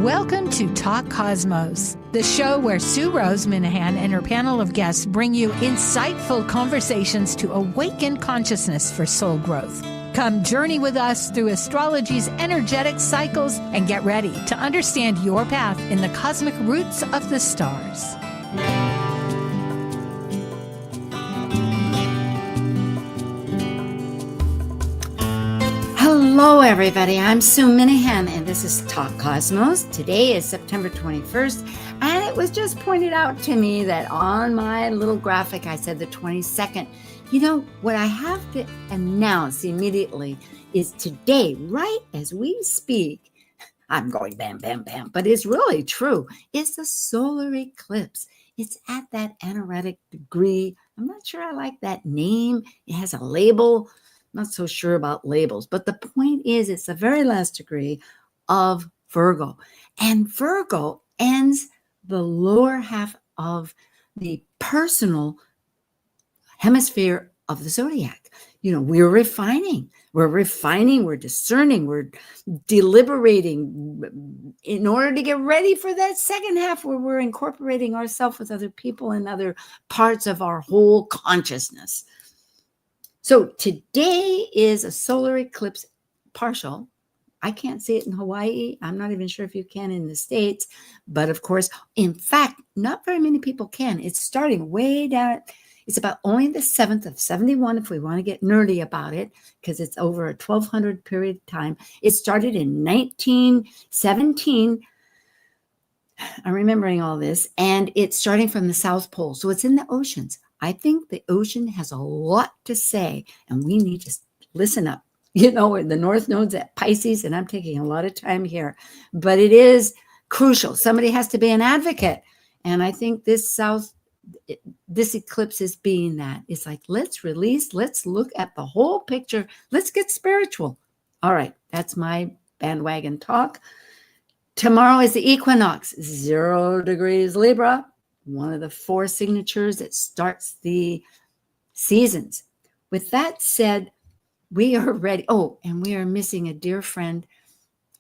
Welcome to Talk Cosmos, the show where Sue Minahan and her panel of guests bring you insightful conversations to awaken consciousness for soul growth. Come journey with us through astrology's energetic cycles and get ready to understand your path in the cosmic roots of the stars. Hello, everybody. I'm Sue Minahan, and this is Talk Cosmos. Today is September 21st, and it was just pointed out to me that on my little graphic, I said the 22nd. You know, what I have to announce immediately is today, right as we speak, I'm going bam, bam, bam, but it's really true. It's the solar eclipse. It's at that anaretic degree. I'm not sure I like that name. It has a label. Not so sure about labels, but the point is it's the very last degree of Virgo. And Virgo ends the lower half of the personal hemisphere of the zodiac. You know, we're refining, we're discerning, we're deliberating in order to get ready for that second half where we're incorporating ourselves with other people and other parts of our whole consciousness. So today is a solar eclipse partial. I can't see it in Hawaii. I'm not even sure if you can in the States. But of course, in fact, not very many people can. It's starting way down. It's about only the 7th of 71 if we want to get nerdy about it, because it's over a 1200 period of time. It started in 1917. I'm remembering all this. And it's starting from the South Pole. So it's in the oceans. I think the ocean has a lot to say, and we need to listen up. You know, the North Node's at Pisces, and I'm taking a lot of time here, but it is crucial. Somebody has to be an advocate, and I think this eclipse is being that. It's like, let's release, let's look at the whole picture, let's get spiritual. All right, that's my bandwagon talk. Tomorrow is the equinox, 0 degrees Libra. One of the 4 signatures that starts the seasons. With that said, we are ready. Oh, and we are missing a dear friend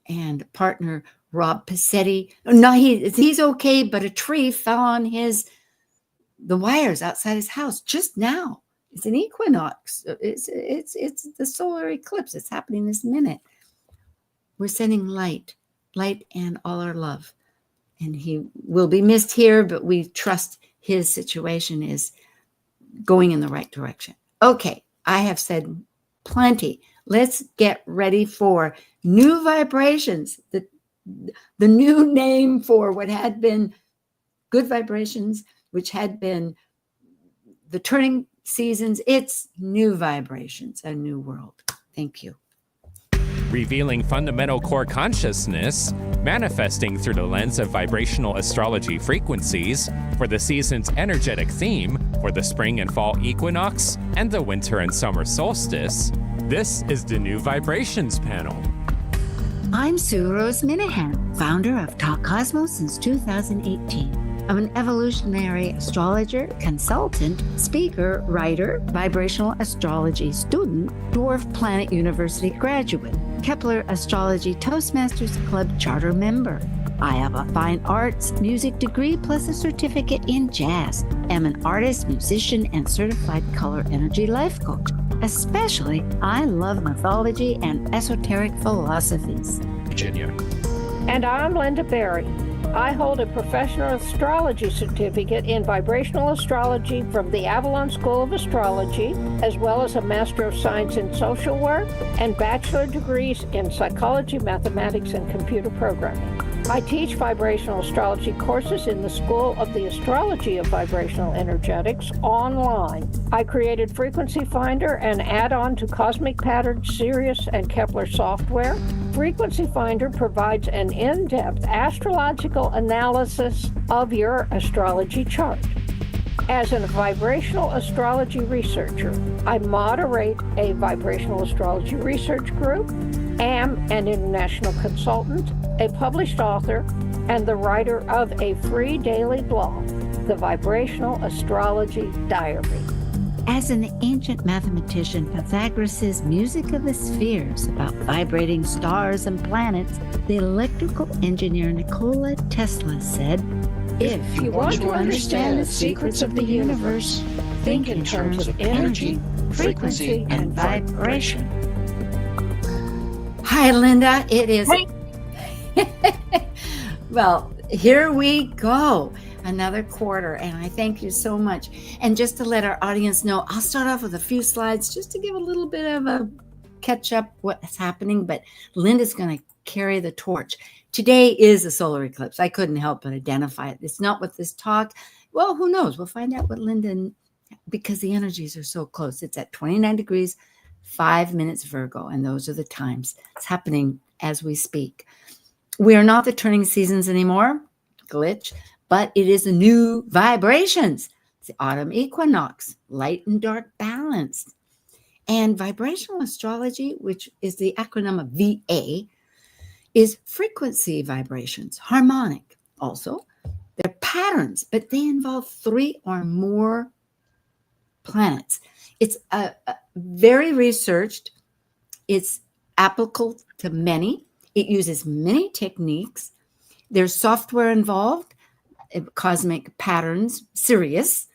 and partner, Rob Pacitti. No, he's okay, but a tree fell on the wires outside his house just now. It's an equinox. It's the solar eclipse. It's happening this minute. We're sending light and all our love. And he will be missed here, but we trust his situation is going in the right direction. Okay, I have said plenty. Let's get ready for new vibrations. The new name for what had been good vibrations, which had been the turning seasons. It's new vibrations, a new world. Thank you. Revealing fundamental core consciousness, manifesting through the lens of vibrational astrology frequencies for the season's energetic theme for the spring and fall equinox and the winter and summer solstice. This is the New Vibrations panel. I'm Sue Minahan, founder of Talk Cosmos since 2018. I'm an evolutionary astrologer, consultant, speaker, writer, vibrational astrology student, Dwarf Planet University graduate, Kepler Astrology Toastmasters Club charter member. I have a fine arts music degree plus a certificate in jazz. I'm an artist, musician, and certified color energy life coach. Especially, I love mythology and esoteric philosophies. Virginia. And I'm Linda Berry. I hold a professional astrology certificate in vibrational astrology from the Avalon School of Astrology, as well as a Master of Science in Social Work and bachelor degrees in psychology, mathematics, and computer programming. I teach vibrational astrology courses in the School of the Astrology of Vibrational Energetics online. I created Frequency Finder, an add-on to Cosmic Patterns, Sirius, and Kepler software. Frequency Finder provides an in-depth astrological analysis of your astrology chart. As a vibrational astrology researcher, I moderate a vibrational astrology research group, am an international consultant, a published author, and the writer of a free daily blog, the Vibrational Astrology Diary. As an ancient mathematician, Pythagoras' music of the spheres about vibrating stars and planets, the electrical engineer Nikola Tesla said, If you want to understand the secrets of the universe, think in terms of energy, frequency, and vibration. Hi, Linda. It is. Well, here we go. Another quarter, and I thank you so much. And just to let our audience know, I'll start off with a few slides just to give a little bit of a catch up what's happening, but Linda's going to carry the torch. Today is a solar eclipse. I couldn't help but identify it. It's not with this talk. Well, who knows? We'll find out what Linda, because the energies are so close. It's at 29 degrees, 5 minutes Virgo, and those are the times. It's happening as we speak. We are not the turning seasons anymore, glitch, but it is a new vibrations. It's the autumn equinox, light and dark balanced. And vibrational astrology, which is the acronym of VA, is frequency vibrations, harmonic. Also, they're patterns, but they involve 3 or more planets. It's very researched. It's applicable to many. It uses many techniques. There's software involved, cosmic patterns, Sirius,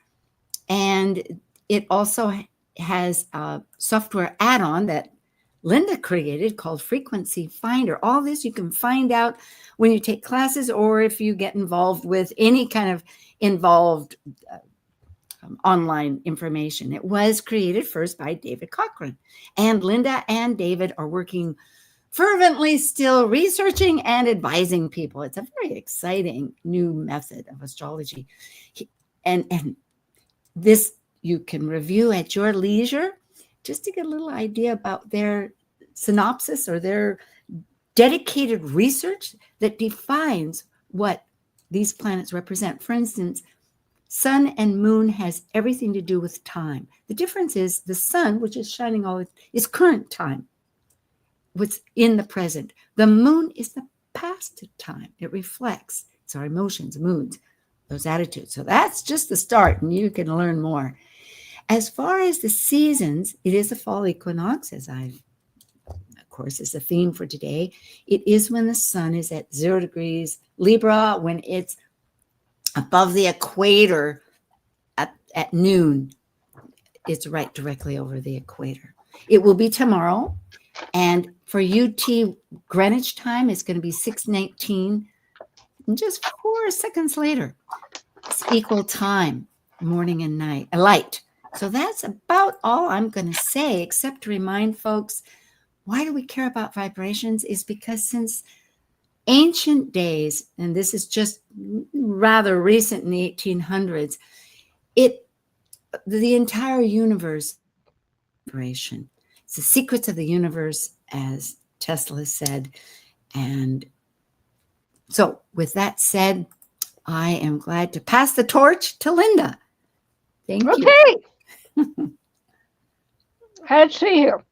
and it also has a software add-on that Linda created called Frequency Finder. All this you can find out when you take classes or if you get involved with any kind of involved online information. It was created first by David Cochran, and Linda and David are working fervently still researching and advising people. It's a very exciting new method of astrology. And this you can review at your leisure just to get a little idea about their synopsis or their dedicated research that defines what these planets represent. For instance, sun and moon has everything to do with time. The difference is the sun, which is shining all, is current time. What's in the present. The moon is the past time. It reflects. It's our emotions, moods, those attitudes. So that's just the start, and you can learn more. As far as the seasons, it is a fall equinox, as of course, is the theme for today. It is when the sun is at 0 degrees Libra, when it's above the equator at noon. It's right directly over the equator. It will be tomorrow. And for UT Greenwich time, it's going to be 6:19. And just 4 seconds later, it's equal time, morning and night, light. So that's about all I'm going to say, except to remind folks, why do we care about vibrations? Is because since ancient days, and this is just rather recent in the 1800s, the entire universe vibration. It's the secrets of the universe, as Tesla said. And so with that said, I am glad to pass the torch to Linda. Thank you. Okay. Let's see here.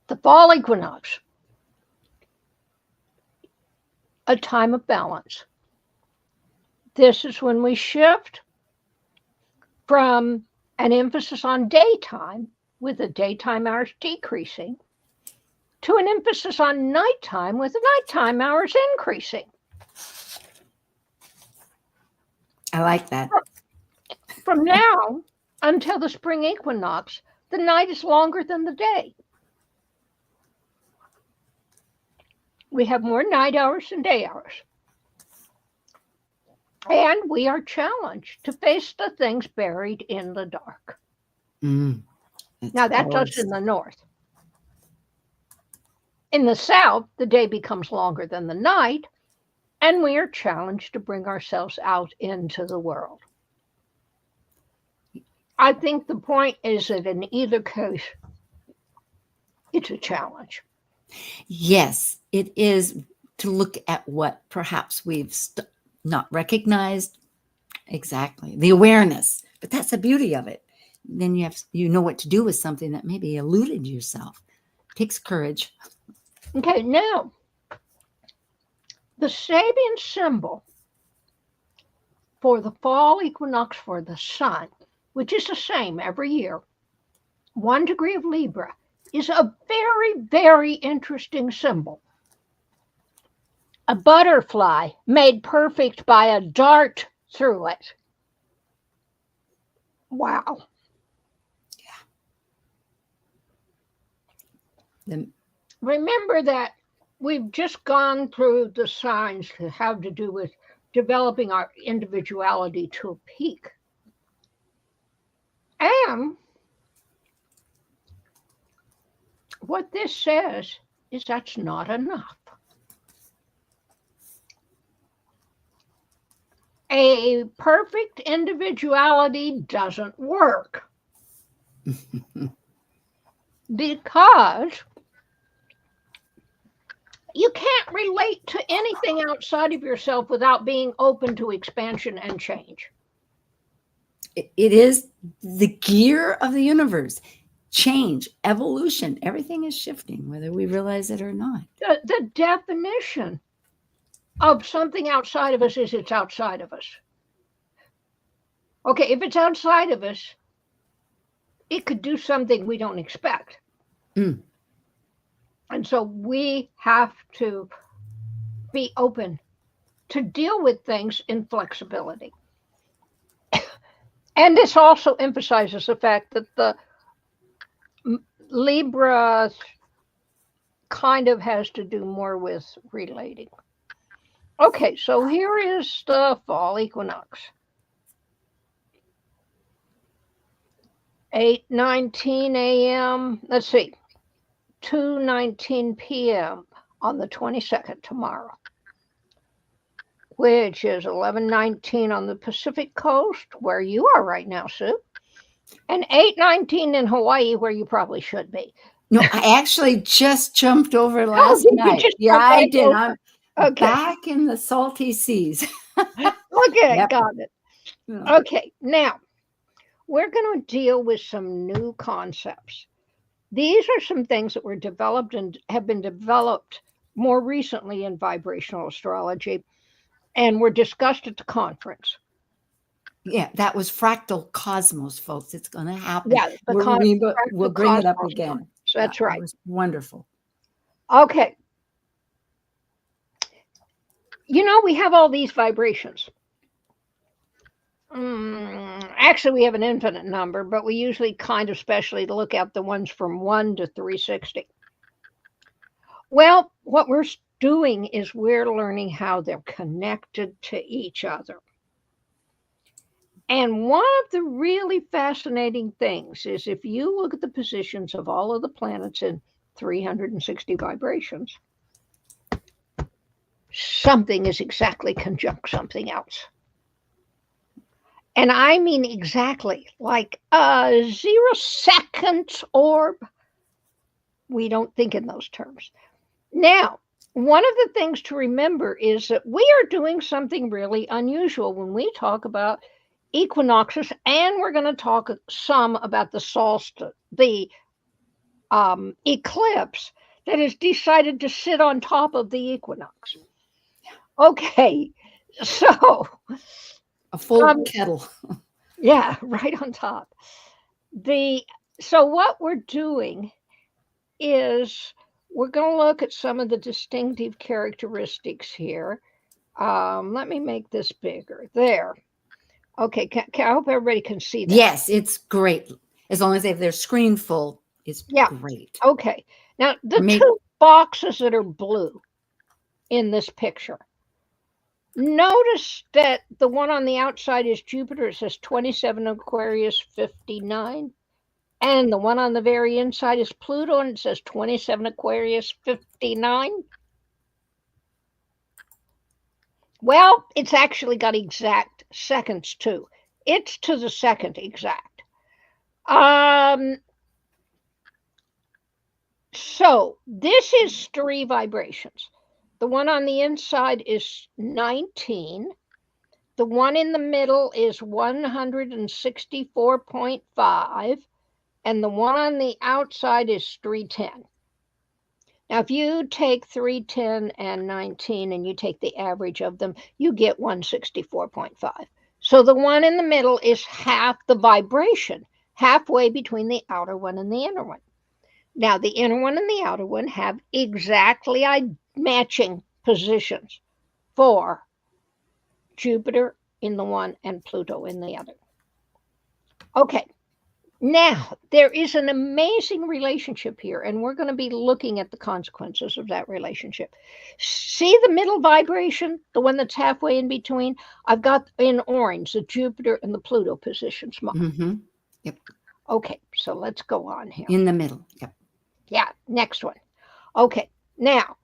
The fall equinox, a time of balance. This is when we shift from an emphasis on daytime, with the daytime hours decreasing, to an emphasis on nighttime, with the nighttime hours increasing. I like that. From now until the spring equinox, the night is longer than the day. We have more night hours than day hours. And we are challenged to face the things buried in the dark. Now, that's us in the north. In the south, the day becomes longer than the night, and we are challenged to bring ourselves out into the world. I think the point is that in either case, it's a challenge. Yes, it is, to look at what perhaps we've not recognized. Exactly. The awareness. But that's the beauty of it. Then you know what to do with something that maybe eluded yourself. It takes courage. Okay, now, the Sabian symbol for the fall equinox for the sun, which is the same every year, 1 degree of Libra, is a very, very interesting symbol. A butterfly made perfect by a dart through it. Wow. Remember that we've just gone through the signs that have to do with developing our individuality to a peak. And what this says is that's not enough. A perfect individuality doesn't work because you can't relate to anything outside of yourself without being open to expansion and change. It is the gear of the universe. Change, evolution, everything is shifting, whether we realize it or not. The definition of something outside of us is it's outside of us. Okay, if it's outside of us, it could do something we don't expect. Mm. And so we have to be open to deal with things in flexibility. And this also emphasizes the fact that the Libra kind of has to do more with relating. Okay, so here is the fall equinox. 8:19 a.m. Let's see, 2:19 p.m. on the 22nd tomorrow, which is 11:19 on the Pacific coast, where you are right now, Sue, and 8:19 in Hawaii, where you probably should be. No, I actually just jumped over last night. Yeah, I did. I'm back in the salty seas. Okay, Yep. got it. Yeah. Okay, now we're going to deal with some new concepts. These are some things that were developed and have been developed more recently in vibrational astrology and were discussed at the conference. Yeah, that was fractal cosmos, folks. It's going to happen. Yeah, we'll bring it up again. So that's right. It was wonderful. Okay. You know, we have all these vibrations. Actually, we have an infinite number, but we usually kind of specially look at the ones from 1 to 360. Well, what we're doing is we're learning how they're connected to each other. And one of the really fascinating things is if you look at the positions of all of the planets in 360 vibrations, something is exactly conjunct something else. And I mean exactly, like a 0-second orb. We don't think in those terms. Now, one of the things to remember is that we are doing something really unusual when we talk about equinoxes, and we're going to talk some about the solstice, the eclipse that has decided to sit on top of the equinox. Okay, so a full kettle. Yeah, right on top. So what we're doing is we're going to look at some of the distinctive characteristics here. Let me make this bigger. There. Okay, I hope everybody can see that. Yes, it's great. As long as they have their screen full, it's great. Okay. Now, the two boxes that are blue in this picture, notice that the one on the outside is Jupiter. It says 27 Aquarius 59. And the one on the very inside is Pluto, and it says 27 Aquarius 59. Well, it's actually got exact seconds too. It's to the second exact. So this is 3 vibrations. The one on the inside is 19. The one in the middle is 164.5. And the one on the outside is 310. Now, if you take 310 and 19 and you take the average of them, you get 164.5. So the one in the middle is half the vibration, halfway between the outer one and the inner one. Now, the inner one and the outer one have exactly matching positions for Jupiter in the one and Pluto in the other. Okay, now there is an amazing relationship here, and we're going to be looking at the consequences of that relationship. See the middle vibration, the one that's halfway in between? I've got in orange the Jupiter and the Pluto positions marked. Mm-hmm. Yep. Okay, so let's go on here. In the middle. Yep. Yeah, next one. Okay, now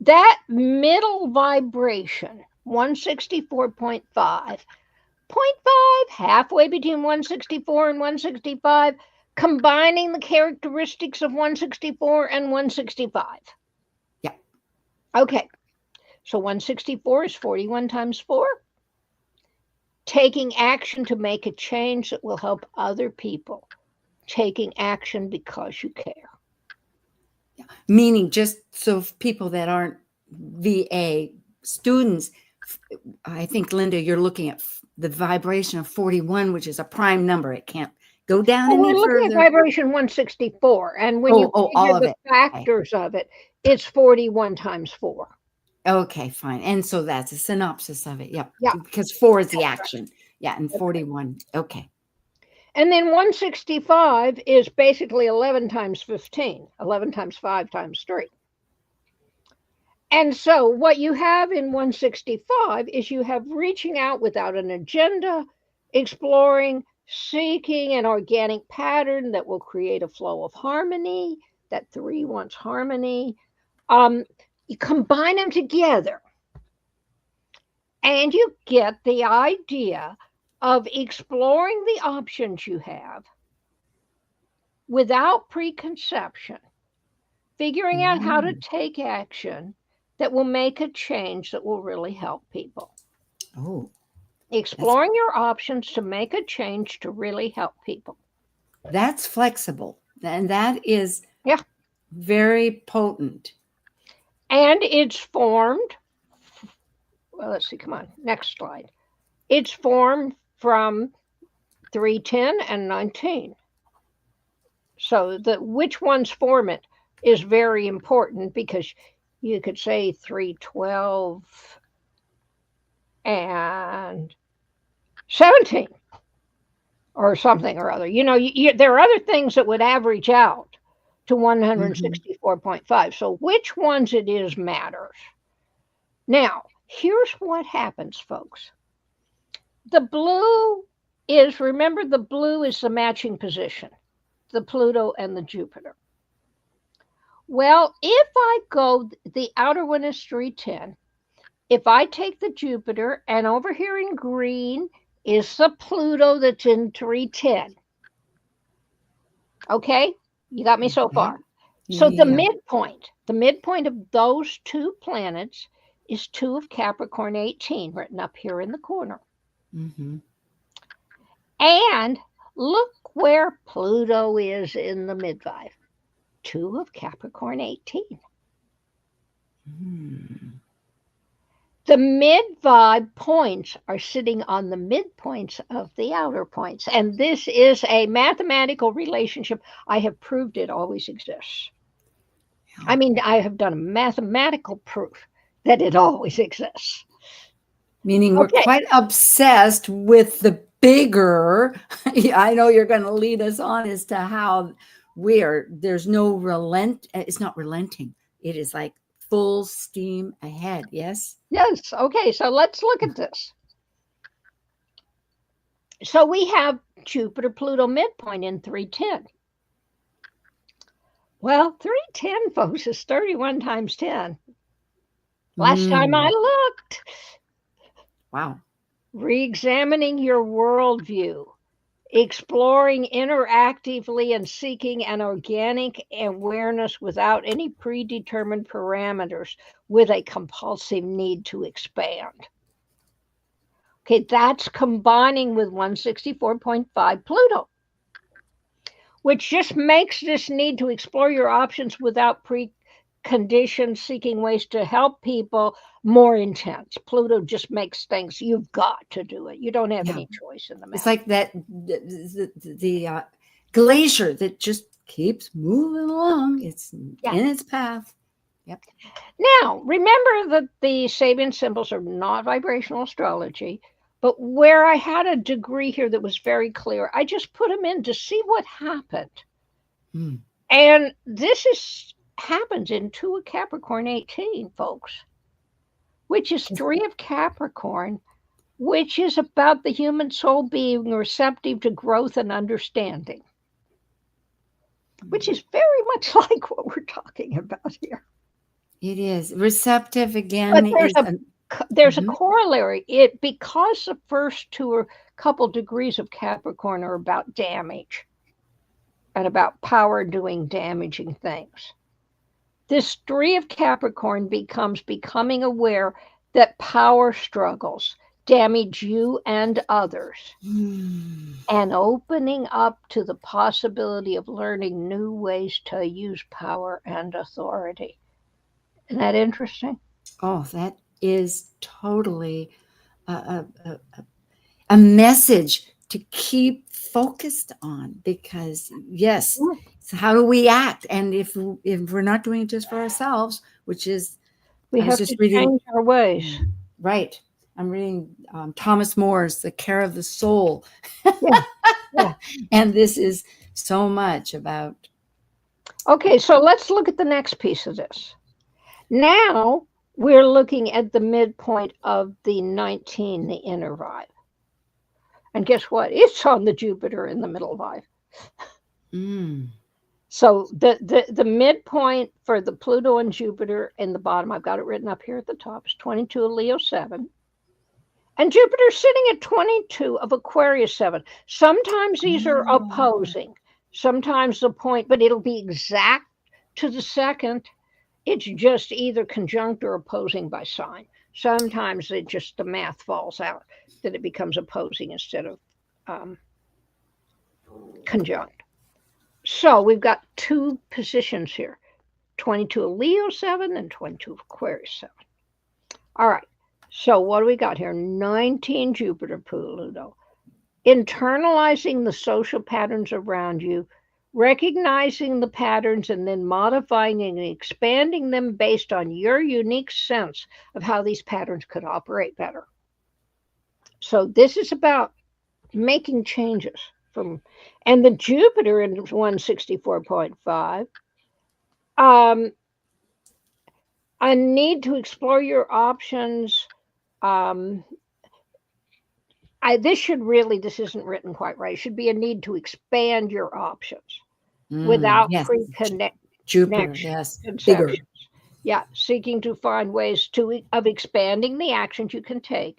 that middle vibration, 164.5, 0.5, halfway between 164 and 165, combining the characteristics of 164 and 165. Yeah. Okay, so 164 is 41 times 4. Taking action to make a change that will help other people. Taking action because you care. Meaning, just so people that aren't VA students, I think, Linda, you're looking at the vibration of 41, which is a prime number. It can't go down any we're looking further. at vibration 164, and when you all of the it. factors of it, it's 41 times 4. Okay, fine. And so that's a synopsis of it. Yep. Yeah. Because 4 is the action. Yeah, and 41. Okay. And then 165 is basically 11 times 15, 11 times 5 times 3. And so what you have in 165 is you have reaching out without an agenda, exploring, seeking an organic pattern that will create a flow of harmony. That 3 wants harmony. You combine them together and you get the idea of exploring the options you have without preconception, figuring out how to take action that will make a change that will really help people. Oh, exploring your options to make a change to really help people. That's flexible, and that is very potent. And it's formed, well, let's see, come on, next slide. It's formed from 310 and 19. So which ones form it is very important, because you could say 312 and 17 or something or other. You know, there are other things that would average out to 164.5. So which ones it is matters. Now, here's what happens, folks. The blue is, remember, the blue is the matching position, the Pluto and the Jupiter. Well, if I go, the outer one is 310. If I take the Jupiter, and over here in green is the Pluto that's in 310. Okay, you got me so far. So the midpoint of those two planets is 2 of Capricorn 18, written up here in the corner. Mm-hmm. And look where Pluto is in the midvibe. 2 of Capricorn 18. The midvibe points are sitting on the midpoints of the outer points. And this is a mathematical relationship. I have proved it always exists. I mean, I have done a mathematical proof that it always exists. Meaning we're quite obsessed with the bigger, I know you're going to lead us on as to how there's no it's not relenting. It is like full steam ahead. Yes? Yes. Okay. So let's look at this. So we have Jupiter, Pluto midpoint in 310. Well, 310, folks, is 31 times 10. Last time I looked. Wow. Re-examining your worldview, exploring interactively and seeking an organic awareness without any predetermined parameters, with a compulsive need to expand. Okay, that's combining with 164.5 Pluto, which just makes this need to explore your options without conditions, seeking ways to help people, more intense. Pluto just makes things, you've got to do it. You don't have any choice in the matter. It's like that the glacier that just keeps moving along. It's in its path. Yep. Now, remember that the Sabian symbols are not vibrational astrology, but where I had a degree here that was very clear, I just put them in to see what happened. And this happens in 2 of Capricorn 18, folks, which is 3 of Capricorn, which is about the human soul being receptive to growth and understanding, which is very much like what we're talking about here. It is receptive again. But there's a corollary. Because the first 2 or couple degrees of Capricorn are about damage and about power doing damaging things. This 3 of Capricorn becomes becoming aware that power struggles damage you and others, and opening up to the possibility of learning new ways to use power and authority. Isn't that interesting? Oh, that is totally a message to keep focused on, because so how do we act? And if we're not doing it just for ourselves, which is we have to change our ways. Right. I'm reading Thomas More's The Care of the Soul. And this is so much about. Okay, so let's look at the next piece of this. Now we're looking at the midpoint of the 19, the inner vibe. And guess what? It's on the Jupiter in the middle vibe. So the midpoint for the Pluto and Jupiter in the bottom, I've got it written up here at the top, is 22 of Leo 7. And Jupiter's sitting at 22 of Aquarius 7. Sometimes these are opposing. Sometimes the point, but it'll be exact to the second. It's just either conjunct or opposing by sign. Sometimes the math falls out, that it becomes opposing instead of conjunct. So we've got 2 positions here, 22 of Leo 7 and 22 of Aquarius 7. All right. So what do we got here? 19 Jupiter Pluto. Internalizing the social patterns around you, recognizing the patterns and then modifying and expanding them based on your unique sense of how these patterns could operate better. So this is about making changes and the Jupiter in 164.5, a need to explore your options. This isn't written quite right. It should be a need to expand your options without Jupiter, bigger. Yeah, seeking to find ways of expanding the actions you can take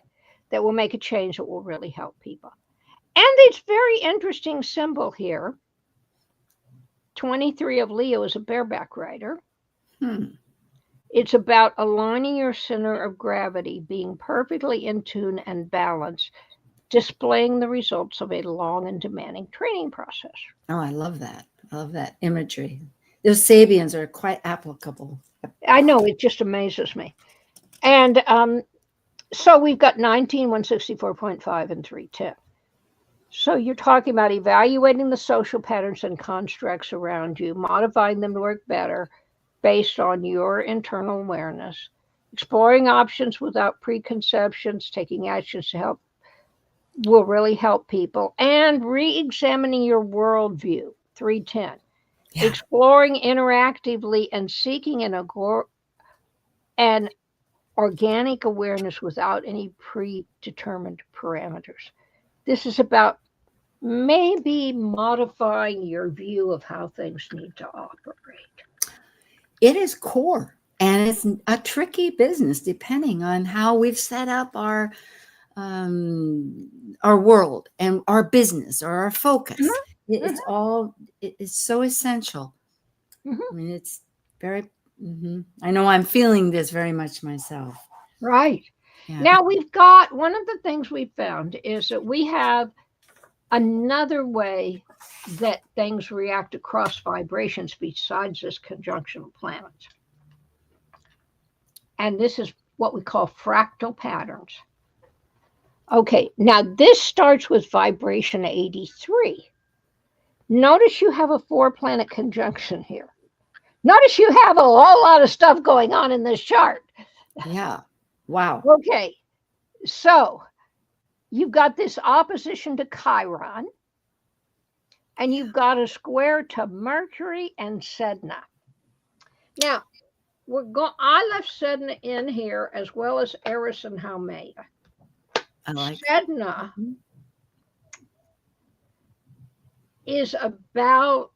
that will make a change that will really help people. And it's very interesting symbol here. 23 of Leo is a bareback rider. It's about aligning your center of gravity, being perfectly in tune and balanced, displaying the results of a long and demanding training process. Oh, I love that. I love that imagery. Those Sabians are quite applicable. I know, it just amazes me. And so we've got 19, 164.5, and 310. So you're talking about evaluating the social patterns and constructs around you, modifying them to work better based on your internal awareness, exploring options without preconceptions, taking actions to help will really help people, and re-examining your worldview, 310. Exploring interactively and seeking an organic awareness without any predetermined parameters. This is about maybe modifying your view of how things need to operate. It is core, and it's a tricky business depending on how we've set up our world and our business or our focus. It's so essential. I mean, it's very, I know I'm feeling this very much myself. Right. Yeah. Now we've got, one of the things we found is that we have another way that things react across vibrations besides this conjunction of planets. And this is what we call fractal patterns. Okay, now this starts with vibration 83. Notice you have a 4-planet conjunction here. Notice you have a whole lot of stuff going on in this chart. Yeah. Wow. Okay, so you've got this opposition to Chiron, and you've got a square to Mercury and Sedna. Now, I left Sedna in here as well as Eris and Haumea. I like Sedna is about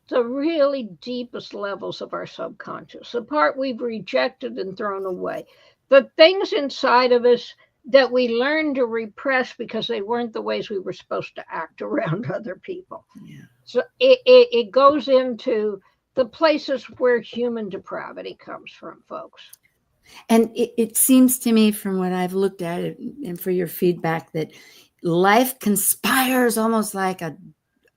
the really deepest levels of our subconscious, the part we've rejected and thrown away, the things inside of us that we learned to repress because they weren't the ways we were supposed to act around other people. Yeah. So it goes into the places where human depravity comes from, folks. And it seems to me, from what I've looked at it, and for your feedback, that life conspires almost like a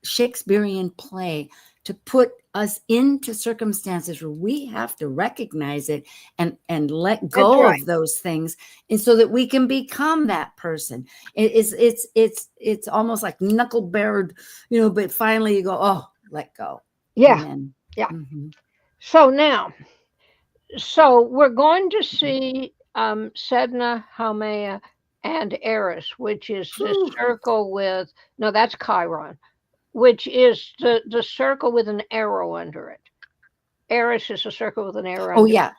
Shakespearean play to put us into circumstances where we have to recognize it and let go of those things, and so that we can become that person. It's almost like knuckle-bared, but finally you go, oh, let go. Yeah. Amen. Yeah. Mm-hmm. So we're going to see Sedna, Haumea, and Eris, which is the circle with, no, that's Chiron, which is the circle with an arrow under it. Eris is a circle with an arrow. Oh, yeah.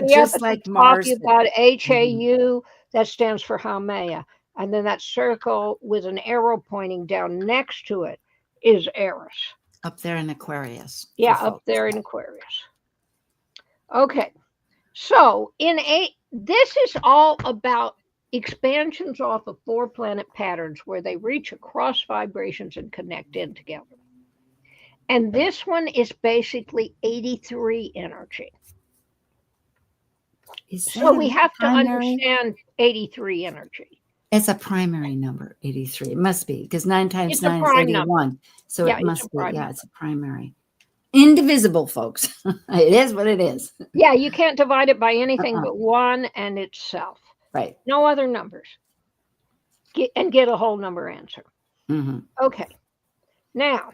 Just like Mars. Talking about HAU, that stands for Haumea. And then that circle with an arrow pointing down next to it is Eris. Up there in Aquarius. Yeah, up there in Aquarius. Okay. So this is all about expansions off of 4-planet patterns where they reach across vibrations and connect in together. And this one is basically 83 energy. So we have to understand 83 energy. It's a primary number, 83. It must be, because 9 times 9 is 81. Number. So it must be, it's a primary. Indivisible, folks. It is what it is. Yeah, you can't divide it by anything but 1 and itself. Right. No other numbers. Get a whole number answer. Mm-hmm. Okay. Now,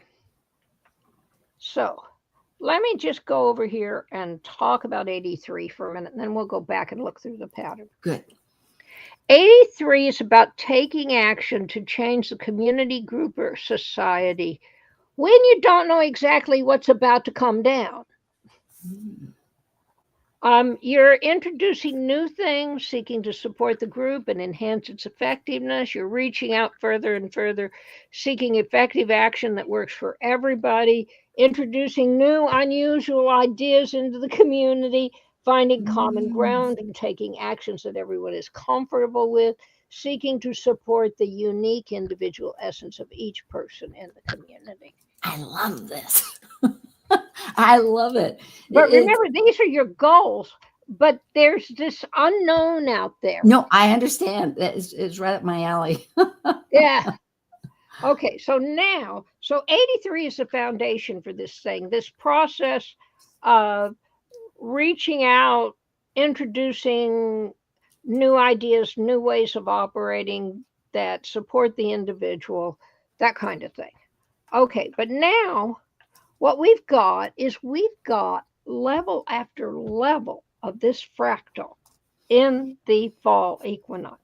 so let me just go over here and talk about 83 for a minute, and then we'll go back and look through the pattern. Good. 83 is about taking action to change the community, group, or society when you don't know exactly what's about to come down. You're introducing new things, seeking to support the group and enhance its effectiveness. You're reaching out further and further, seeking effective action that works for everybody, introducing new, unusual ideas into the community, finding common ground and taking actions that everyone is comfortable with, seeking to support the unique individual essence of each person in the community. I love this. I love it. But remember, these are your goals, but there's this unknown out there. No, I understand. It's right up my alley. Yeah. Okay, so 83 is the foundation for this thing, this process of reaching out, introducing new ideas, new ways of operating that support the individual, that kind of thing. Okay, but now what we've got level after level of this fractal in the fall equinox.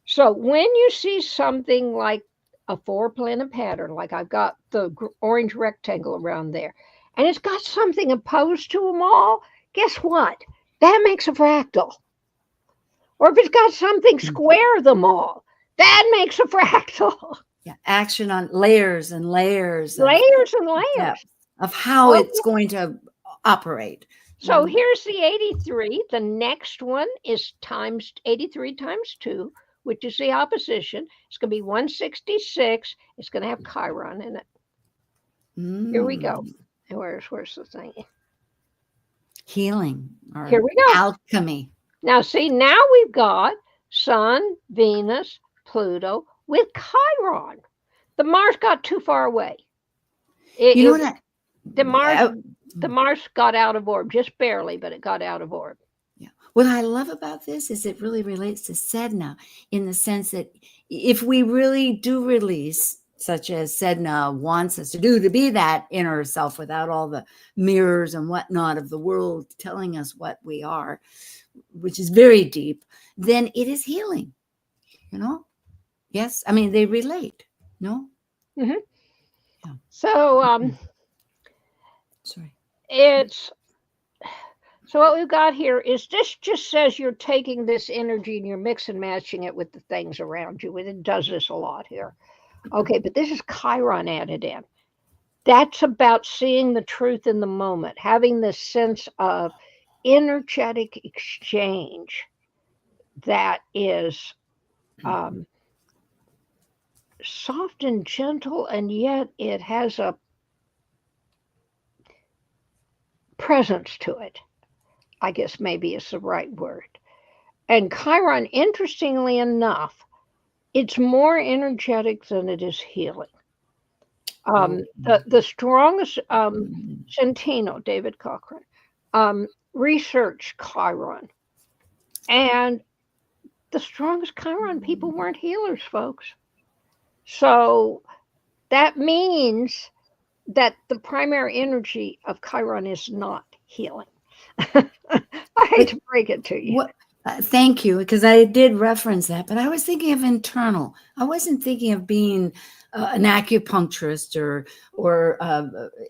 So when you see something like a 4-planet pattern, like I've got the orange rectangle around there, and it's got something opposed to them all, guess what? That makes a fractal. Or if it's got something square them all, that makes a fractal. Yeah, action on layers and layers. Layers and layers. Of how it's going to operate. So here's the 83. The next one is 83 times 2, which is the opposition. It's going to be 166. It's going to have Chiron in it. Here we go. Where's the thing? Healing. Here we go. Alchemy. Now, see, now we've got Sun, Venus, Pluto with Chiron. The Mars got too far away. You know what? The Mars got out of orb, just barely, but it got out of orb. Yeah. What I love about this is it really relates to Sedna in the sense that if we really do release, such as Sedna wants us to do, to be that inner self without all the mirrors and whatnot of the world telling us what we are, which is very deep, then it is healing, you know? Yes. I mean, they relate, no? Mm-hmm. Yeah. So, Sorry. So what we've got here is this just says you're taking this energy and you're mix and matching it with the things around you. And it does this a lot here. Okay, but this is Chiron added in. That's about seeing the truth in the moment, having this sense of energetic exchange that is soft and gentle, and yet it has a presence to it, I guess maybe is the right word. And Chiron, interestingly enough, it's more energetic than it is healing. The strongest Centino, David Cochran, researched Chiron. And the strongest Chiron people weren't healers, folks. So that means that the primary energy of Chiron is not healing. I hate to break it to you. Thank you, because I did reference that, but I was thinking of internal. I wasn't thinking of being an acupuncturist or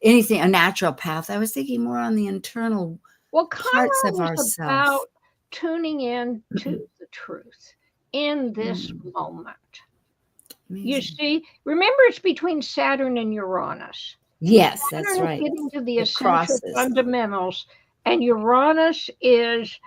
anything, a naturopath. I was thinking more on the internal parts of Chiron is ourselves. about tuning in to the truth in this moment. Amazing. You see, remember it's between Saturn and Uranus. Yes, Saturn that's right. is getting to the essential fundamentals, and Uranus is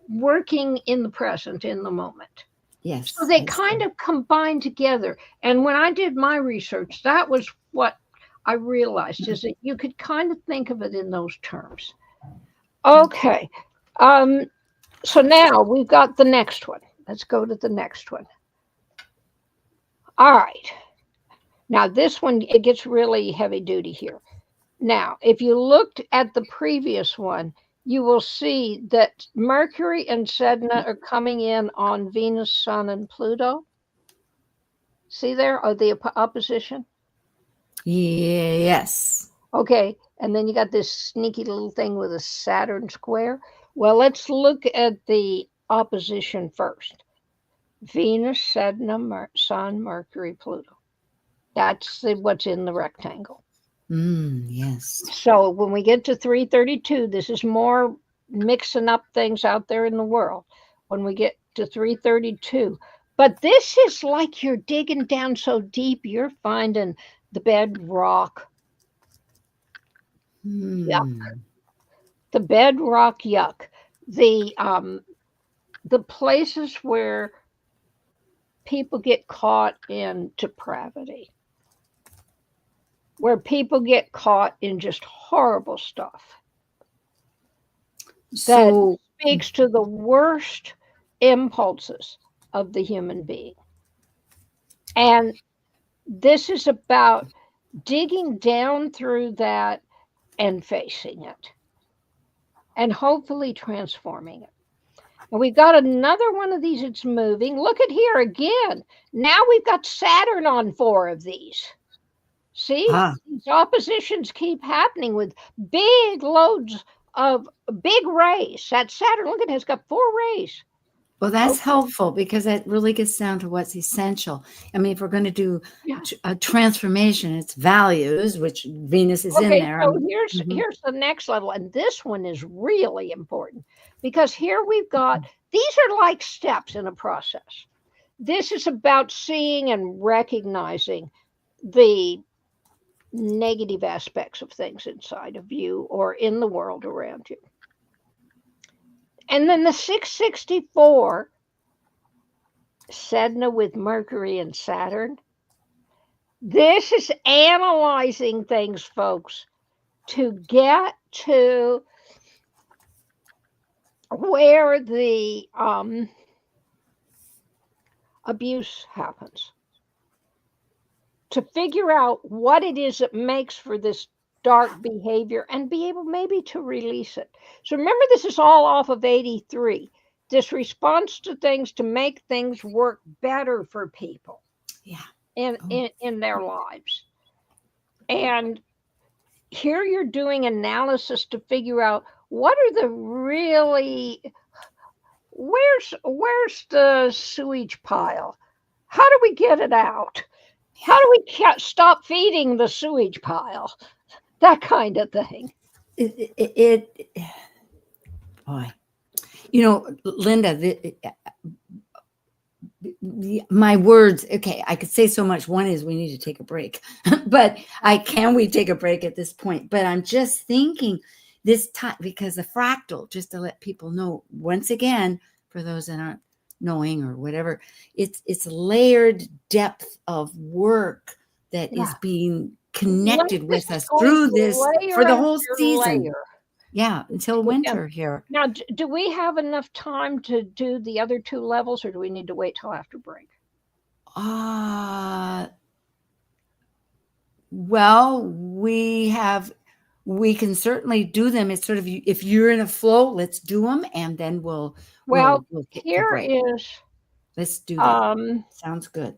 working in the present, in the moment. Yes. So they kind of combine together. And when I did my research, that was what I realized, is that you could kind of think of it in those terms. Okay. So now we've got the next one. Let's go to the next one. All right. Now this one, it gets really heavy duty here. Now, if you looked at the previous one, you will see that Mercury and Sedna are coming in on Venus, Sun, and Pluto. See there? Oh, the opposition? Yes. Okay. And then you got this sneaky little thing with a Saturn square. Well, let's look at the opposition first. Venus, Sedna, Sun, Mercury, Pluto. That's what's in the rectangle. Yes. So when we get to 332, this is more mixing up things out there in the world. When we get to 332, but this is like you're digging down so deep, you're finding the bedrock yuck. The bedrock yuck. The places where people get caught in depravity, where people get caught in just horrible stuff. That speaks to the worst impulses of the human being. And this is about digging down through that and facing it, and hopefully transforming it. And we've got another one of these. It's moving. Look at here again. Now we've got Saturn on 4 of these. See, these oppositions keep happening with big loads of big rays. That Saturn, look at it, has got 4 rays. Well, that's helpful because that really gets down to what's essential. I mean, if we're going to do a transformation, it's values, which Venus is in there. So here's the next level. And this one is really important because here we've got, these are like steps in a process. This is about seeing and recognizing the negative aspects of things inside of you or in the world around you. And then the 664, Sedna with Mercury and Saturn. This is analyzing things, folks, to get to where the abuse happens. To figure out what it is that makes for this dark behavior and be able maybe to release it. So remember, this is all off of 83. This response to things to make things work better for people in their lives. And here you're doing analysis to figure out what are the really, where's the sewage pile? How do we get it out? How do we stop feeding the sewage pile? That kind of thing. Boy, Linda, my words, okay, I could say so much. One is we need to take a break, but we take a break at this point? But I'm just thinking this time, because the fractal, just to let people know, once again, for those that aren't knowing or whatever, it's layered depth of work that is being connected with us through this for the whole season. Yeah, until winter here. Now, do we have enough time to do the other 2 levels, or do we need to wait till after break? Well, we can certainly do them. It's sort of, if you're in a flow, let's do them, and then we'll get here break. Let's do that. Sounds good.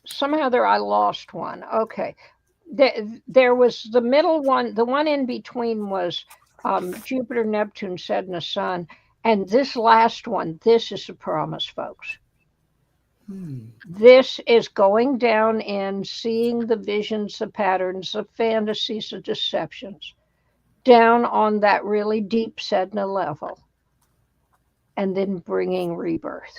Somehow I lost one. Okay. There was the middle one. The one in between was Jupiter, Neptune, Saturn, Sun. And this last one, this is a promise, folks. This is going down and seeing the visions, the patterns, the fantasies, the deceptions, down on that really deep Sedna level, and then bringing rebirth.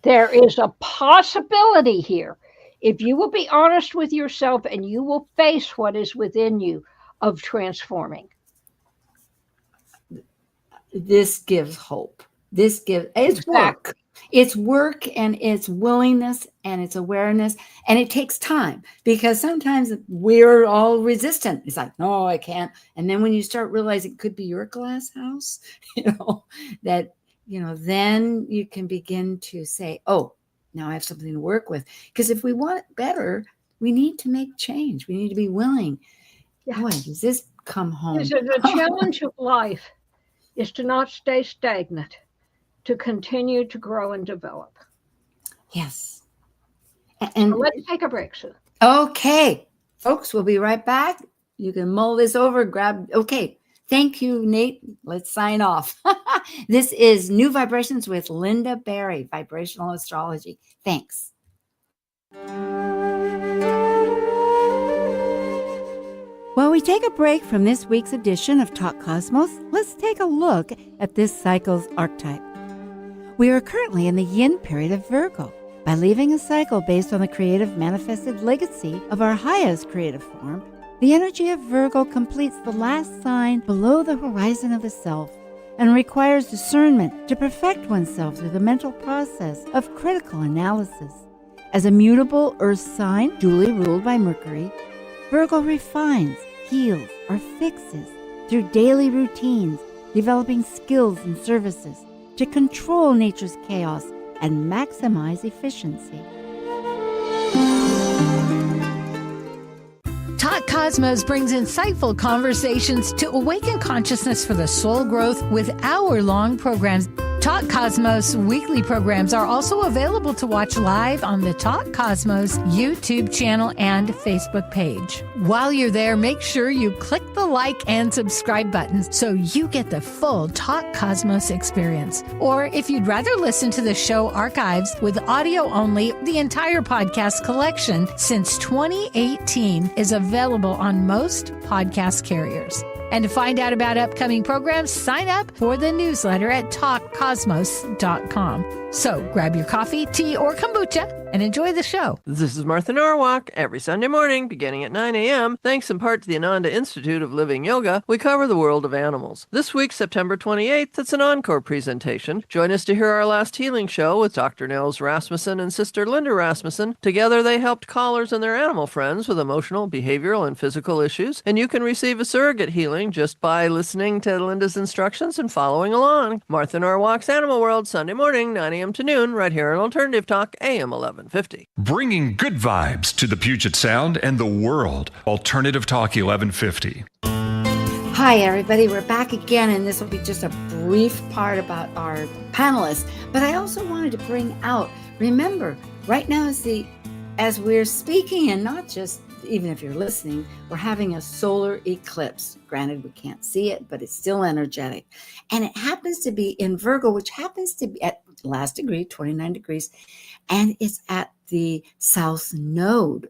There is a possibility here, if you will be honest with yourself and you will face what is within you, of transforming. This gives hope. It's work. It's work, and it's willingness, and it's awareness, and it takes time, because sometimes we're all resistant. It's like, no, I can't. And then when you start realizing it could be your glass house, then you can begin to say, oh, now I have something to work with. Because if we want it better, we need to make change. We need to be willing. Boy, does this come home. The challenge of life is to not stay stagnant, to continue to grow and develop. Yes. And so let's take a break, Sue. Okay. Folks, we'll be right back. You can mull this over, okay. Thank you, Nate. Let's sign off. This is New Vibrations with Linda Barry, Vibrational Astrology. Thanks. While we take a break from this week's edition of Talk Cosmos, let's take a look at this cycle's archetype. We are currently in the yin period of Virgo. By leaving a cycle based on the creative manifested legacy of our highest creative form, the energy of Virgo completes the last sign below the horizon of the self and requires discernment to perfect oneself through the mental process of critical analysis. As a mutable earth sign duly ruled by Mercury, Virgo refines, heals, or fixes through daily routines, developing skills and services to control nature's chaos and maximize efficiency. Talk Cosmos brings insightful conversations to awaken consciousness for the soul growth with hour-long programs. Talk Cosmos weekly programs are also available to watch live on the Talk Cosmos YouTube channel and Facebook page. While you're there, make sure you click the like and subscribe buttons so you get the full Talk Cosmos experience. Or if you'd rather listen to the show archives with audio only, the entire podcast collection since 2018 is available on most podcast carriers. And to find out about upcoming programs, sign up for the newsletter at talkcosmos.com. So grab your coffee, tea, or kombucha and enjoy the show. This is Martha Norwalk. Every Sunday morning, beginning at 9 a.m., thanks in part to the Ananda Institute of Living Yoga, we cover the world of animals. This week, September 28th, it's an encore presentation. Join us to hear our last healing show with Dr. Nels Rasmussen and Sister Linda Rasmussen. Together, they helped callers and their animal friends with emotional, behavioral, and physical issues, and you can receive a surrogate healing just by listening to Linda's instructions and following along. Martha Norwalk's Animal World, Sunday morning, 9 a.m. to noon, right here on Alternative Talk, AM 11. 1150. Bringing good vibes to the Puget Sound and the world. Alternative Talk 1150. Hi, everybody. We're back again, and this will be just a brief part about our panelists. But I also wanted to bring out, remember, right now as we're speaking, and not just even if you're listening, we're having a solar eclipse. Granted, we can't see it, but it's still energetic. And it happens to be in Virgo, which happens to be at last degree, 29 degrees, and it's at the south node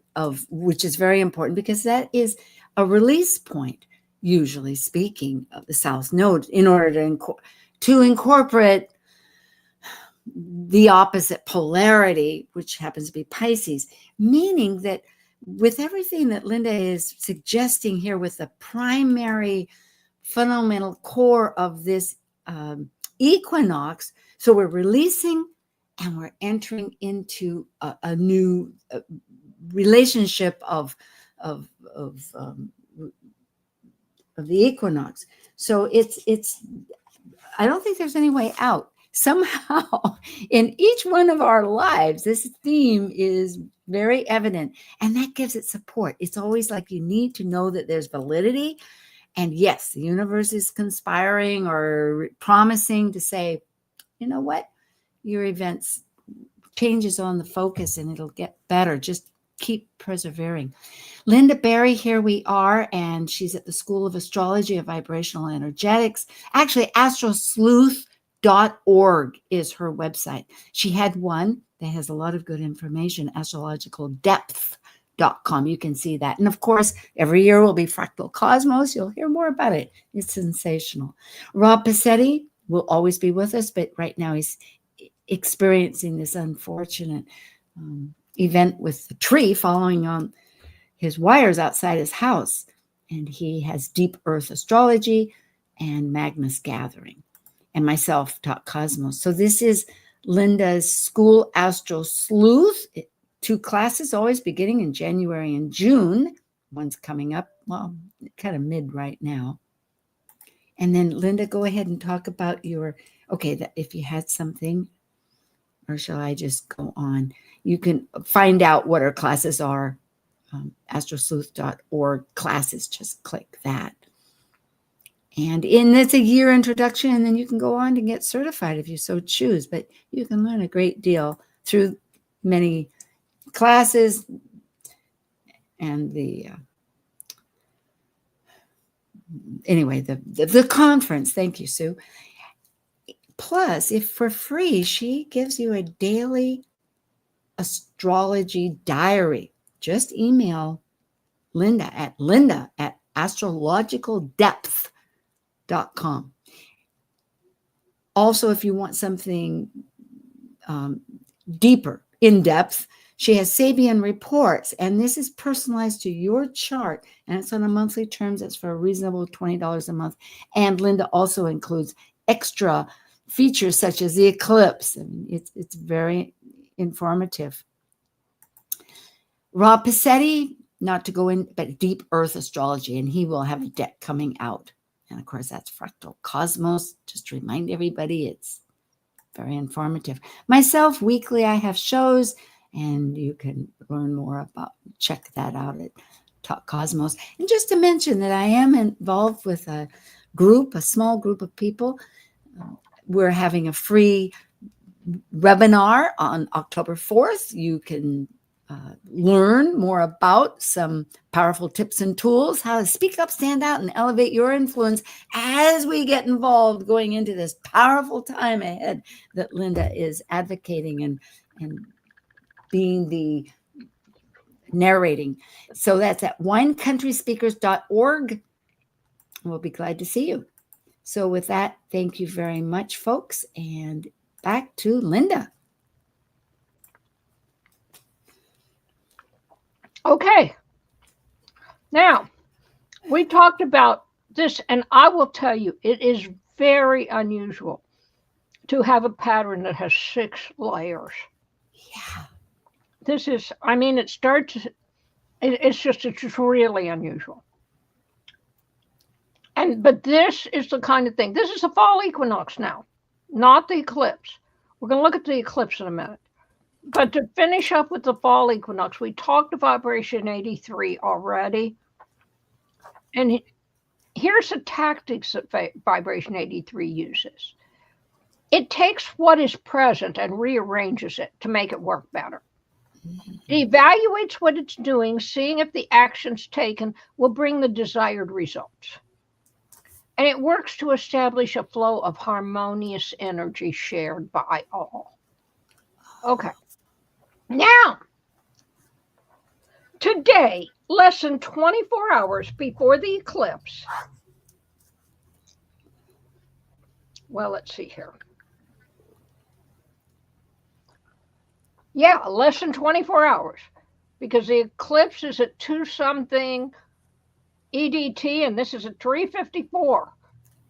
which is very important because that is a release point, usually speaking, of the south node in order to incorporate the opposite polarity, which happens to be Pisces, meaning that with everything that Linda is suggesting here with the primary fundamental core of this equinox, so we're releasing and we're entering into a new relationship of the equinox. So it's I don't think there's any way out. Somehow in each one of our lives, this theme is very evident, and that gives it support. It's always like you need to know that there's validity. And yes, the universe is conspiring or promising to say, you know what, your events changes on the focus and it'll get better. Just keep persevering. Linda Berry, here we are, and she's at the School of Astrology of Vibrational Energetics. Actually, astrosleuth.org is her website. She had one that has a lot of good information, astrologicaldepth.com. You can see that. And of course, every year will be Fractal Cosmos. You'll hear more about it. It's sensational. Rob Pacitti will always be with us, but right now he's experiencing this unfortunate event with the tree falling on his wires outside his house. And he has Deep Earth Astrology and Magnus Gathering. And myself taught Cosmos. So this is Linda's School Astro Sleuth. 2 classes always beginning in January and June. One's coming up, well, kind of mid right now. And then Linda, go ahead and talk about if you had something, or shall I just go on? You can find out what our classes are. Astrosleuth.org classes, just click that. And it's a year introduction, and then you can go on to get certified if you so choose. But you can learn a great deal through many classes and the conference. Thank you, Sue. Plus, if for free, she gives you a daily astrology diary. Just email Linda at astrologicaldepth.com. Also, if you want something deeper, in depth, she has Sabian reports, and this is personalized to your chart, and it's on a monthly terms. It's for a reasonable $20 a month. And Linda also includes extra features such as the eclipse. I mean, it's very informative. Rob Pacitti, not to go in, but Deep Earth Astrology, and he will have a deck coming out. And of course, that's Fractal Cosmos. Just to remind everybody, it's very informative. Myself, weekly, I have shows, and you can learn more about, check that out at Talk Cosmos. And just to mention that I am involved with a small group of people. We're having a free webinar on October 4th. You can learn more about some powerful tips and tools, how to speak up, stand out, and elevate your influence as we get involved going into this powerful time ahead that Linda is advocating and being the narrating. So that's at winecountryspeakers.org. We'll be glad to see you. So with that, thank you very much, folks. And back to Linda. Okay. Now, we talked about this, and I will tell you, it is very unusual to have a pattern that has 6 layers. Yeah. This is, I mean, it's just really unusual. But this is the kind of thing, this is a fall equinox now, not the eclipse. We're going to look at the eclipse in a minute. But to finish up with the fall equinox, we talked vibration 83 already. And here's the tactics that vibration 83 uses. It takes what is present and rearranges it to make it work better. It evaluates what it's doing, seeing if the actions taken will bring the desired results. And it works to establish a flow of harmonious energy shared by all. Okay. Now, today, less than 24 hours before the eclipse, well, let's see here. Yeah, less than 24 hours, because the eclipse is at 2-something EDT, and this is at 3:54.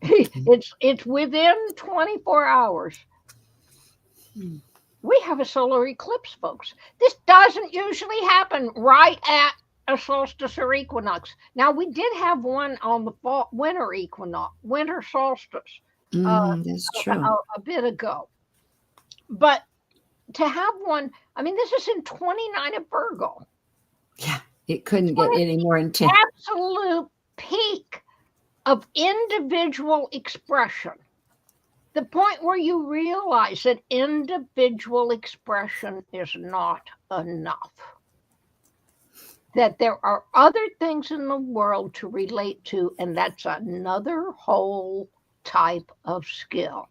It's within 24 hours. We have a solar eclipse, folks. This doesn't usually happen right at a solstice or equinox. Now, we did have one on the winter solstice. That's true. A bit ago. But to have one, I mean, this is in 29 of Virgo. Yeah, it couldn't get any more intense. Absolute peak of individual expression. The point where you realize that individual expression is not enough. That there are other things in the world to relate to, and that's another whole type of skill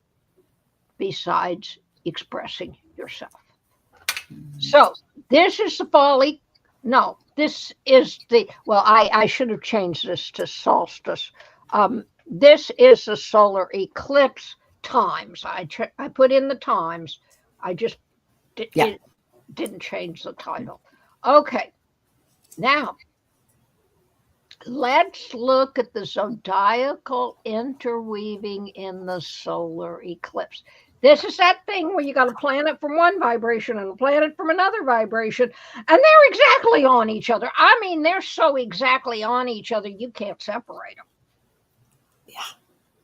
besides expressing yourself. So this is the this is the, well, I should have changed this to solstice. This is the solar eclipse times. I put in the times. I just didn't change the title. Okay. Now, let's look at the zodiacal interweaving in the solar eclipse. This is that thing where you got a planet from one vibration and a planet from another vibration, and they're exactly on each other. I mean, they're so exactly on each other, you can't separate them. Yeah.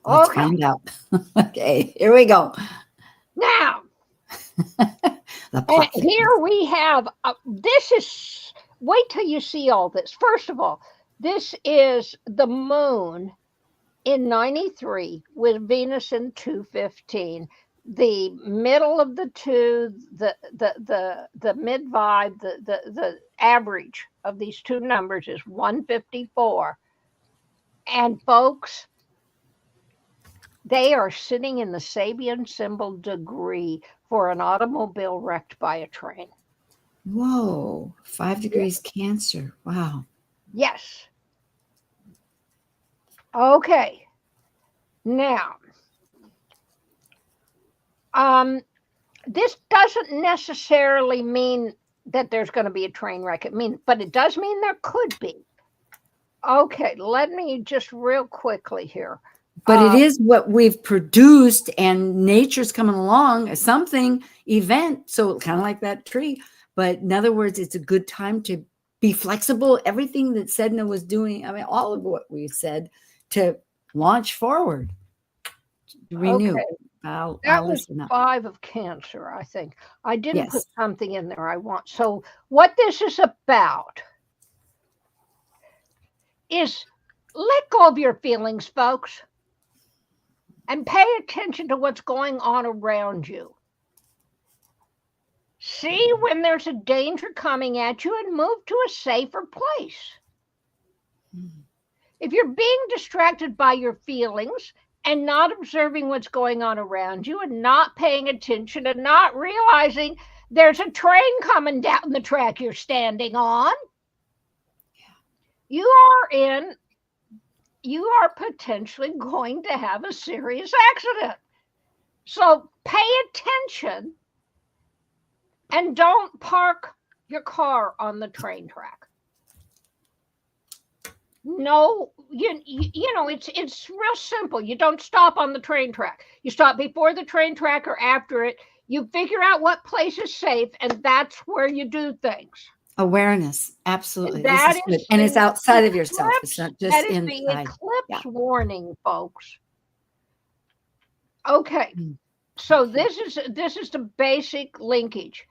Let's find out. Okay, here we go. Now, here we have, this is, wait till you see all this. First of all, this is the moon in 93 with Venus in 215. The middle of the two, the mid vibe, the average of these two numbers is 154. And folks, they are sitting in the Sabian symbol degree for an automobile wrecked by a train. Whoa, 5 degrees Cancer. Wow. Yes. Okay. Now, this doesn't necessarily mean that there's going to be a train wreck. But it does mean there could be. Okay, let me just real quickly here. But it is what we've produced, and nature's coming along, something event. So kind of like that tree. But in other words, it's a good time to be flexible. Everything that Sedna was doing, I mean, all of what we said, to launch forward, renew. Okay. That was 5 of Cancer, I think. I didn't put something in there I want. So what this is about is let go of your feelings, folks, and pay attention to what's going on around you. See when there's a danger coming at you and move to a safer place. If you're being distracted by your feelings and not observing what's going on around you and not paying attention and not realizing there's a train coming down the track you're standing on, you are potentially going to have a serious accident. So pay attention and don't park your car on the train track. No, you know, it's real simple. You don't stop on the train track. You stop before the train track or after it. You figure out what place is safe, and that's where you do things. Awareness, absolutely. That is good. And it's outside of yourself. It's not just that is inside. The eclipse warning, folks. Okay, so this is the basic linkage.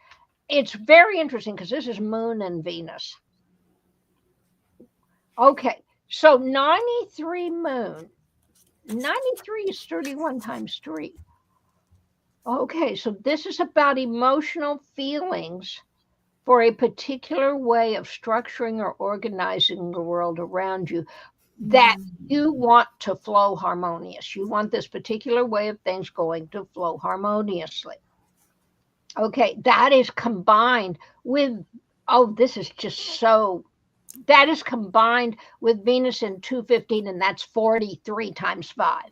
it's very interesting because this is Moon and Venus. Okay, so 93 Moon. 93 is 31 times 3. Okay, so this is about emotional feelings for a particular way of structuring or organizing the world around you that you want to flow harmonious. You want this particular way of things going to flow harmoniously. Okay, that is combined with, this is just so, that is combined with Venus in 215, and that's 43 times 5.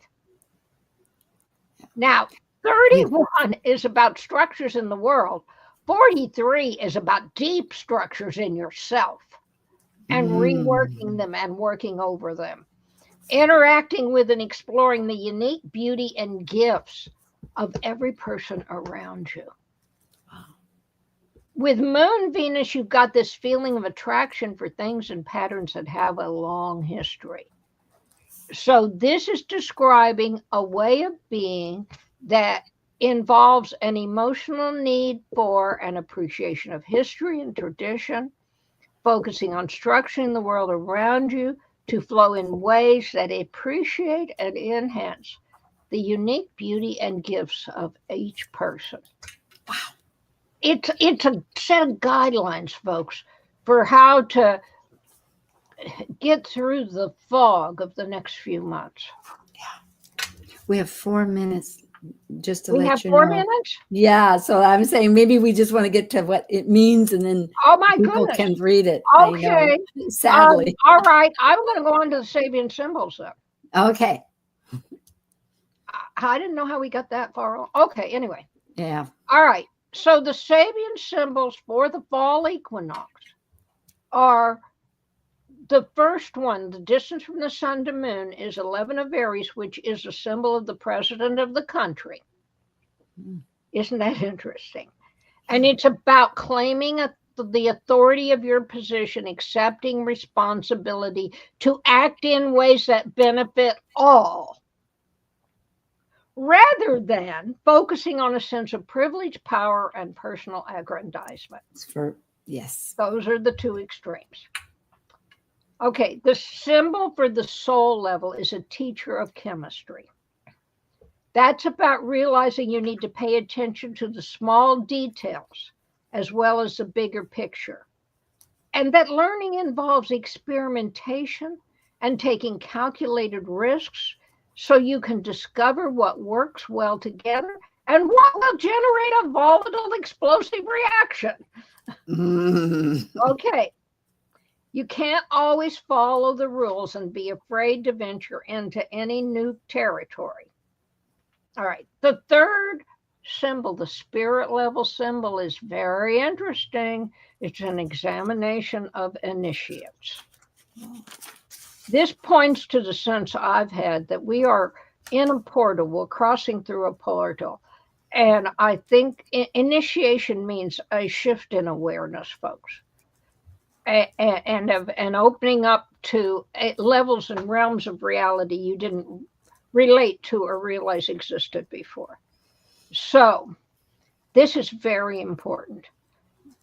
Now, 31 is about structures in the world. 43 is about deep structures in yourself and reworking them and working over them. Interacting with and exploring the unique beauty and gifts of every person around you. With Moon Venus, you've got this feeling of attraction for things and patterns that have a long history. So this is describing a way of being that involves an emotional need for an appreciation of history and tradition, focusing on structuring the world around you to flow in ways that appreciate and enhance the unique beauty and gifts of each person. Wow. It's a set of guidelines, folks, for how to get through the fog of the next few months. Yeah. We have 4 minutes just to let you know. We have 4 minutes? Yeah, so I'm saying maybe we just want to get to what it means and then people can read it. Okay. Sadly. All right. I'm going to go on to the Sabian symbols, though. Okay. I didn't know how we got that far. Okay, anyway. Yeah. All right. So the Sabian symbols for the fall equinox are the first one, the distance from the sun to moon, is 11 of Aries, which is a symbol of the president of the country. Isn't that interesting? And it's about claiming the authority of your position, accepting responsibility to act in ways that benefit all, rather than focusing on a sense of privilege, power, and personal aggrandizement. Yes. Those are the two extremes. Okay, the symbol for the soul level is a teacher of chemistry. That's about realizing you need to pay attention to the small details as well as the bigger picture. And that learning involves experimentation and taking calculated risks so you can discover what works well together and what will generate a volatile, explosive reaction. Okay. You can't always follow the rules and be afraid to venture into any new territory. All right. The third symbol, the spirit level symbol, is very interesting. It's an examination of initiates. This points to the sense I've had that we are in a portal, we're crossing through a portal. And I think initiation means a shift in awareness, folks. And opening up to levels and realms of reality you didn't relate to or realize existed before. So this is very important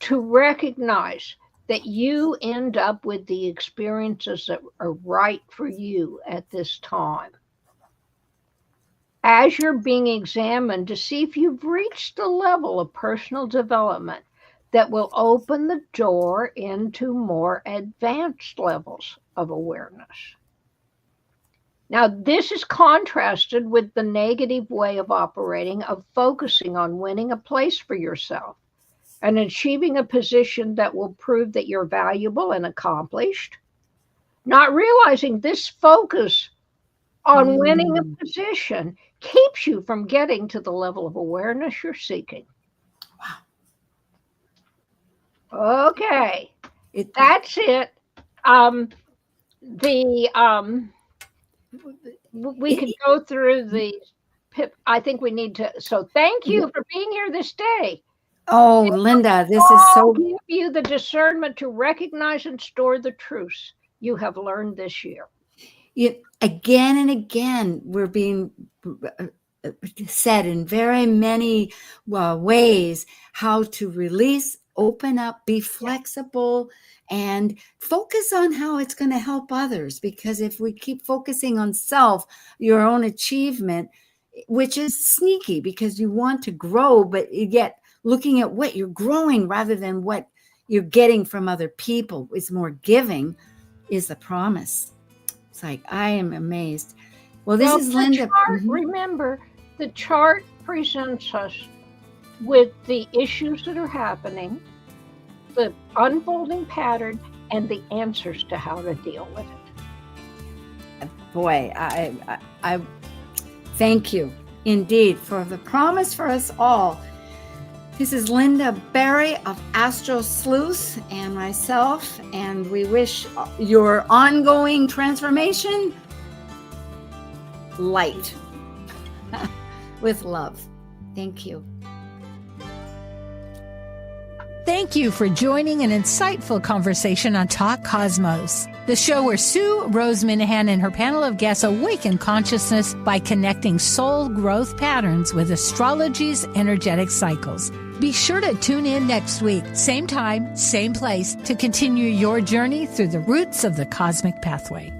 to recognize that you end up with the experiences that are right for you at this time. As you're being examined to see if you've reached the level of personal development that will open the door into more advanced levels of awareness. Now, this is contrasted with the negative way of operating of focusing on winning a place for yourself and achieving a position that will prove that you're valuable and accomplished, not realizing this focus on winning a position keeps you from getting to the level of awareness you're seeking. Okay, that's it. We could go through the PIP. I think we need to. So thank you for being here this day. Oh, Linda, this is so. Give you the discernment to recognize and store the truths you have learned this year. Again and again, we're being said in very many ways how to release open up, be flexible, and focus on how it's going to help others. Because if we keep focusing on self, your own achievement, which is sneaky because you want to grow, but you get looking at what you're growing rather than what you're getting from other people is more giving, is the promise. It's like, I am amazed. Well, this is Linda. Chart, remember, the chart presents us with the issues that are happening, the unfolding pattern, and the answers to how to deal with it. Boy, I thank you indeed for the promise for us all. This is Linda Berry of Astro Sleuth and myself, and we wish your ongoing transformation light with love. Thank you. Thank you for joining an insightful conversation on Talk Cosmos, the show where Sue Minahan and her panel of guests awaken consciousness by connecting soul growth patterns with astrology's energetic cycles. Be sure to tune in next week, same time, same place, to continue your journey through the roots of the cosmic pathway.